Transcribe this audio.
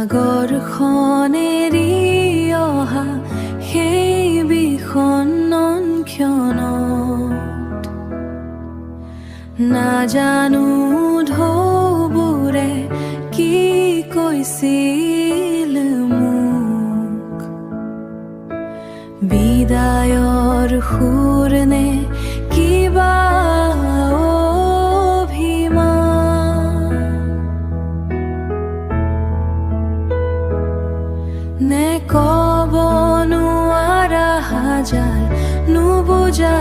সাগৰখনেৰি অহা সেই বিষণ্ণ ক্ষণত নাজানো ঢৌবোৰে কি কৈছিল মোক, বিদায়ৰ সুৰ নে কিবা অভিমান, নে ক'ব নোৱাৰা হাজাৰ নুবুজা